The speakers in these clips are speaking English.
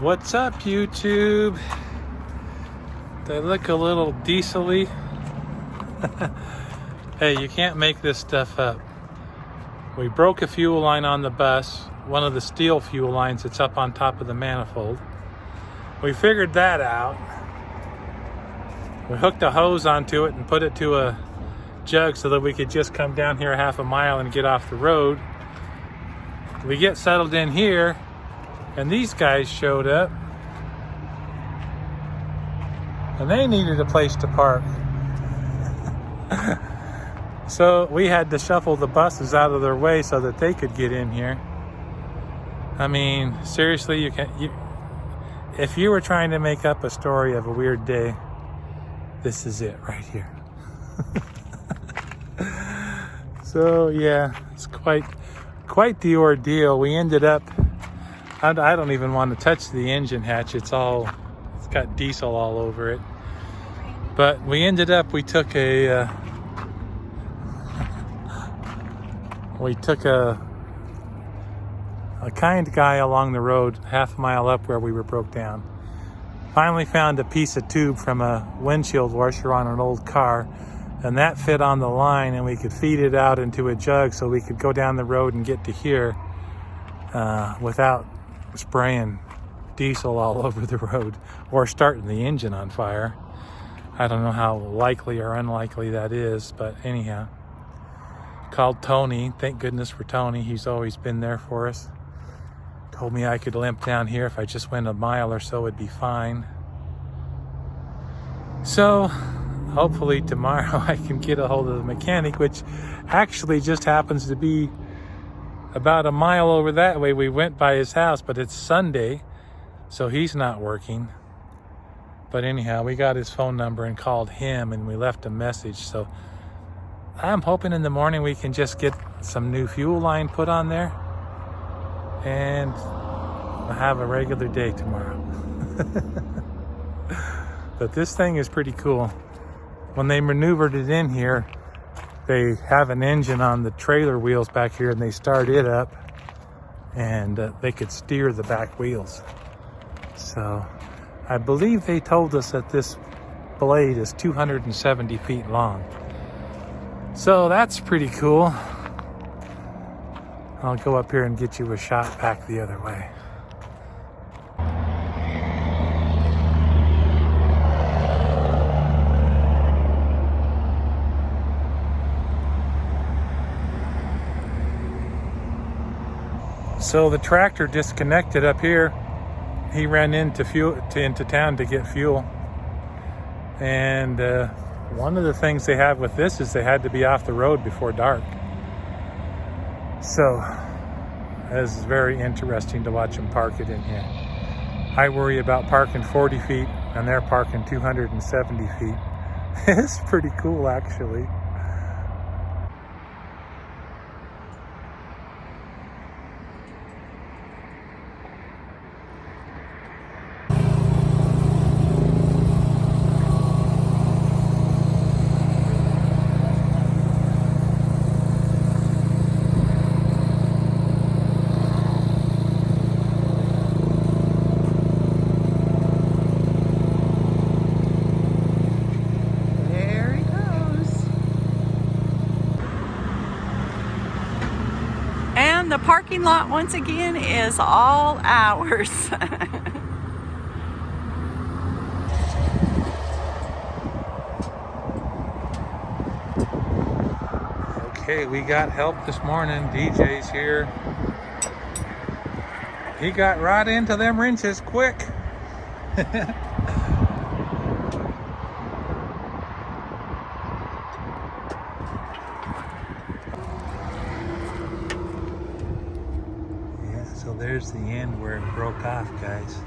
What's up, YouTube? They look a little diesel-y. Hey, you can't make this stuff up. We broke a fuel line on the bus, one of the steel fuel lines that's up on top of the manifold. We figured that out. We hooked a hose onto it and put it to a jug so that we could just come down here half a mile and get off the road. We get settled in here, and these guys showed up, and they needed a place to park. So we had to shuffle the buses out of their way so that they could get in here. I mean, seriously, if you were trying to make up a story of a weird day, this is it right here. So yeah, it's quite the ordeal. We ended up, I don't even want to touch the engine hatch. It's got diesel all over it. But we ended up, we took a kind guy along the road half a mile up where we were broke down. Finally found a piece of tube from a windshield washer on an old car, and that fit on the line, and we could feed it out into a jug so we could go down the road and get to here without spraying diesel all over the road or starting the engine on fire. I don't know how likely or unlikely that is, but anyhow. Called Tony. Thank goodness for Tony. He's always been there for us. Told me I could limp down here. If I just went a mile or so, it'd be fine. So hopefully tomorrow I can get a hold of the mechanic, which actually just happens to be about a mile over that way. We went by his house, but it's Sunday, so he's not working. But anyhow, we got his phone number and called him, and we left a message. So I'm hoping in the morning we can just get some new fuel line put on there and have a regular day tomorrow. But this thing is pretty cool. When they maneuvered it in here, they have an engine on the trailer wheels back here, and they start it up, and they could steer the back wheels. So I believe they told us that this blade is 270 feet long. So that's pretty cool. I'll go up here and get you a shot back the other way. So the tractor disconnected up here. He ran into town to get fuel. And one of the things they have with this is they had to be off the road before dark. So this is very interesting to watch them park it in here. I worry about parking 40 feet and they're parking 270 feet. It's pretty cool, actually. The parking lot once again is all ours. Okay, we got help this morning. DJ's here. He got right into them wrenches quick. So there's the end where it broke off, guys.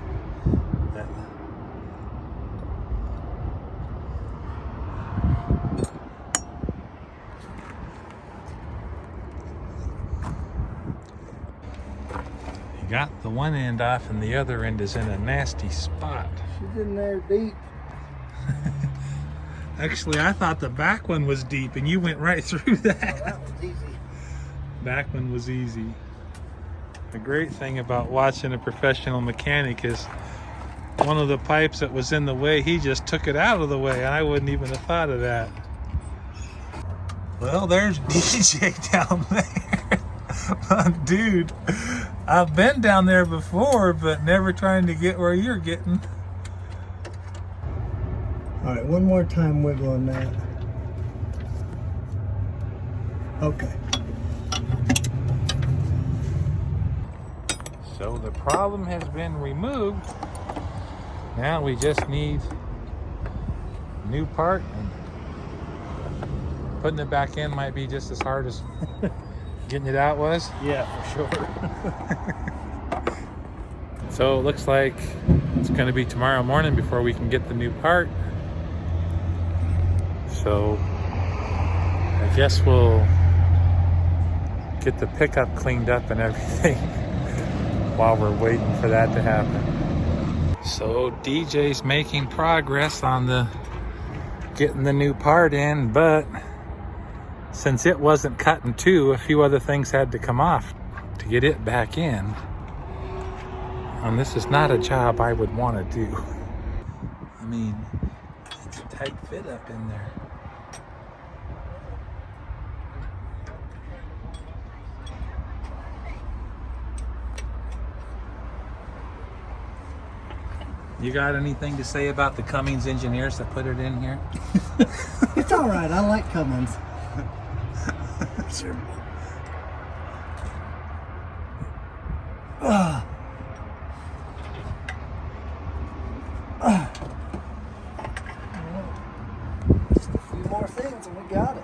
You got the one end off and the other end is in a nasty spot. She's in there deep. Actually, I thought the back one was deep and you went right through that. Oh, that was easy. Back one was easy. The great thing about watching a professional mechanic is one of the pipes that was in the way, he just took it out of the way. I wouldn't even have thought of that. Well, there's DJ down there. Dude, I've been down there before, but never trying to get where you're getting. All right, one more time wiggle on that. Okay. So the problem has been removed. Now we just need a new part, and putting it back in might be just as hard as getting it out was. Yeah, for sure. So it looks like it's going to be tomorrow morning before we can get the new part. So I guess we'll get the pickup cleaned up and everything while we're waiting for that to happen. So DJ's making progress on the getting the new part in, but since it wasn't cut in two, a few other things had to come off to get it back in. And this is not a job I would want to do. I mean, it's a tight fit up in there. You got anything to say about the Cummins engineers that put it in here? It's all right. I like Cummins. Sure. Just a few more things and we got it.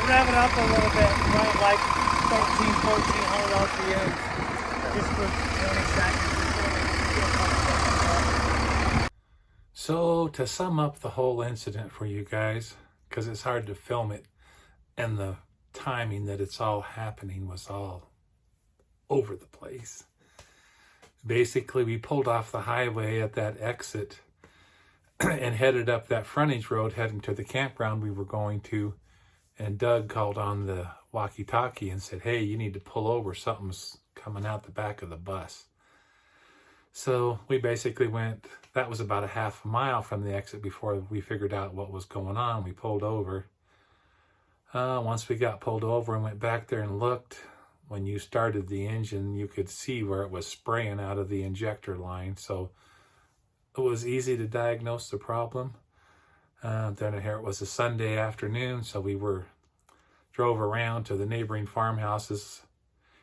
Rev it up a little bit, run like 1,400 RPM just for 20 seconds. So to sum up the whole incident for you guys, because it's hard to film it, and the timing that it's all happening was all over the place. Basically, we pulled off the highway at that exit and headed up that frontage road heading to the campground we were going to. And Doug called on the walkie-talkie and said, hey, you need to pull over. Something's coming out the back of the bus. So we basically went, that was about a half a mile from the exit before we figured out what was going on. We pulled over. Once we got pulled over and went back there and looked, when you started the engine, you could see where it was spraying out of the injector line. So it was easy to diagnose the problem. Then here it was a Sunday afternoon, so we drove around to the neighboring farmhouses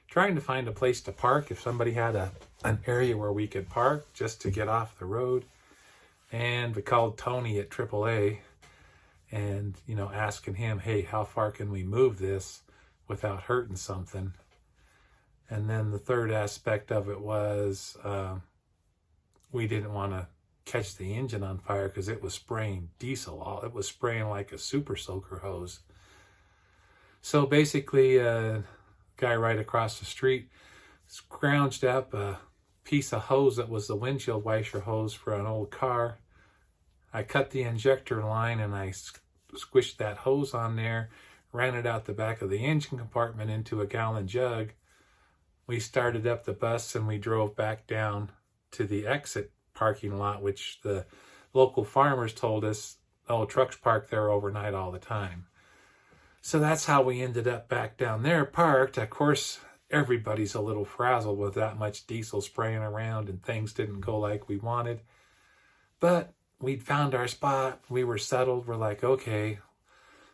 trying to find a place to park, if somebody had an area where we could park just to get off the road. And we called Tony at AAA and, asking him, hey, how far can we move this without hurting something? And then the third aspect of it was we didn't want to catch the engine on fire because it was spraying diesel. It was spraying like a super soaker hose. So basically, a guy right across the street scrounged up a piece of hose that was the windshield washer hose for an old car. I cut the injector line and I squished that hose on there, ran it out the back of the engine compartment into a gallon jug. We started up the bus and we drove back down to the exit parking lot, which the local farmers told us, oh, trucks park there overnight all the time. So that's how we ended up back down there parked. Of course, everybody's a little frazzled with that much diesel spraying around and things didn't go like we wanted. But we'd found our spot. We were settled. We're like, okay.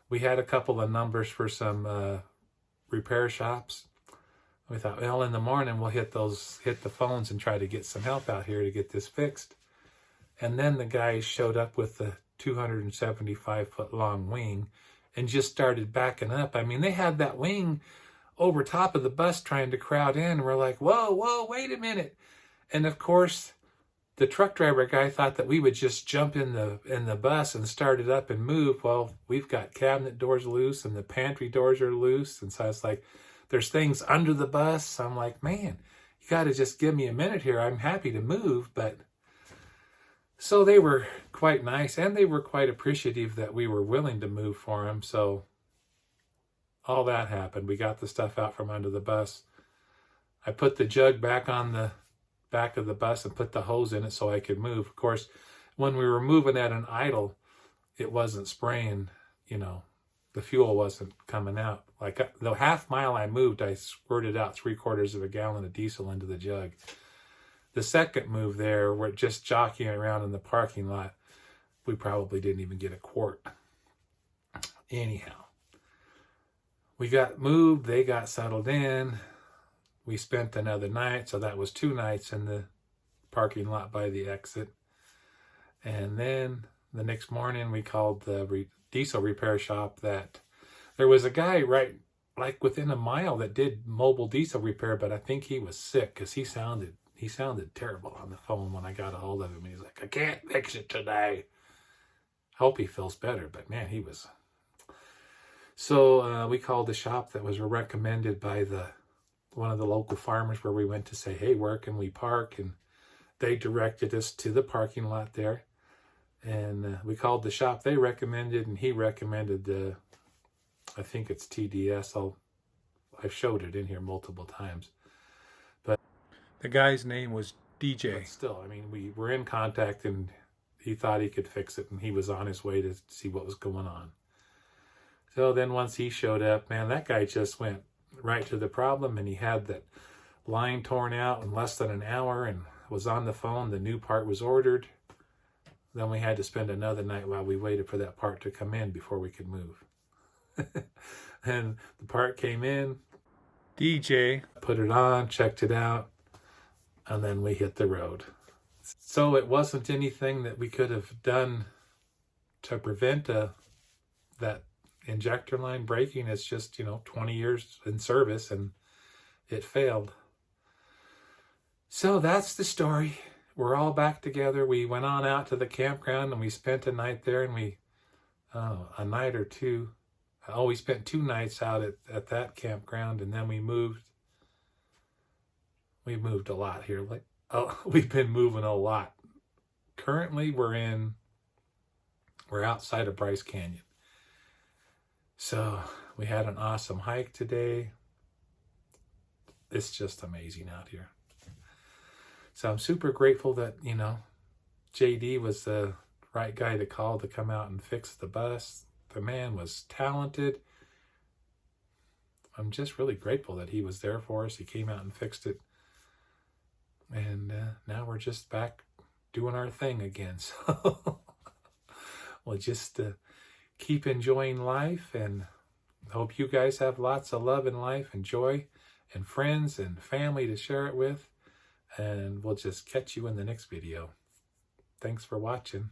We had a couple of numbers for some repair shops. We thought, well, in the morning we'll hit the phones and try to get some help out here to get this fixed. And then the guys showed up with the 275-foot long wing and just started backing up. I mean, they had that wing over top of the bus trying to crowd in. We're like, whoa, wait a minute. And of course, the truck driver guy thought that we would just jump in the bus and start it up and move. Well, we've got cabinet doors loose and the pantry doors are loose. And so it's like, there's things under the bus. I'm like, man, you got to just give me a minute here. I'm happy to move. But so they were quite nice, and they were quite appreciative that we were willing to move for them. So all that happened. We got the stuff out from under the bus. I put the jug back on the back of the bus and put the hose in it so I could move. Of course, when we were moving at an idle, it wasn't spraying, you know, the fuel wasn't coming out. Like the half mile I moved, I squirted out 3/4 of a gallon of diesel into the jug. The second move there, we're just jockeying around in the parking lot. We probably didn't even get a quart. Anyhow, we got moved, they got settled in. We spent another night, so that was 2 nights in the parking lot by the exit. And then the next morning, we called the diesel repair shop. That there was a guy right like within a mile that did mobile diesel repair, but I think he was sick because he sounded terrible on the phone when I got a hold of him. He's like, I can't fix it today. Hope he feels better, but man, he was. So we called the shop that was recommended by one of the local farmers, where we went to say, hey, where can we park? And they directed us to the parking lot there. And we called the shop they recommended, and he recommended, I think it's TDS. I've showed it in here multiple times. But the guy's name was DJ. But still, I mean, we were in contact, and he thought he could fix it, and he was on his way to see what was going on. So then once he showed up, man, that guy just went right to the problem, and he had that line torn out in less than an hour and was on the phone. The new part was ordered. Then we had to spend another night while we waited for that part to come in before we could move. And the part came in. DJ put it on, checked it out, and then we hit the road. So it wasn't anything that we could have done to prevent that injector line breaking. It's just, 20 years in service, and it failed. So that's the story. We're all back together. We went on out to the campground, and we spent a night there, and a night or two. We spent 2 nights out at that campground, and then we moved. We moved a lot here. We've been moving a lot. Currently, we're outside of Bryce Canyon. So we had an awesome hike today. It's just amazing out here. So I'm super grateful that, JD was the right guy to call to come out and fix the bus. The man was talented. I'm just really grateful that he was there for us. He came out and fixed it. And now we're just back doing our thing again. So we'll just keep enjoying life, and hope you guys have lots of love in life and joy and friends and family to share it with. And we'll just catch you in the next video. Thanks for watching.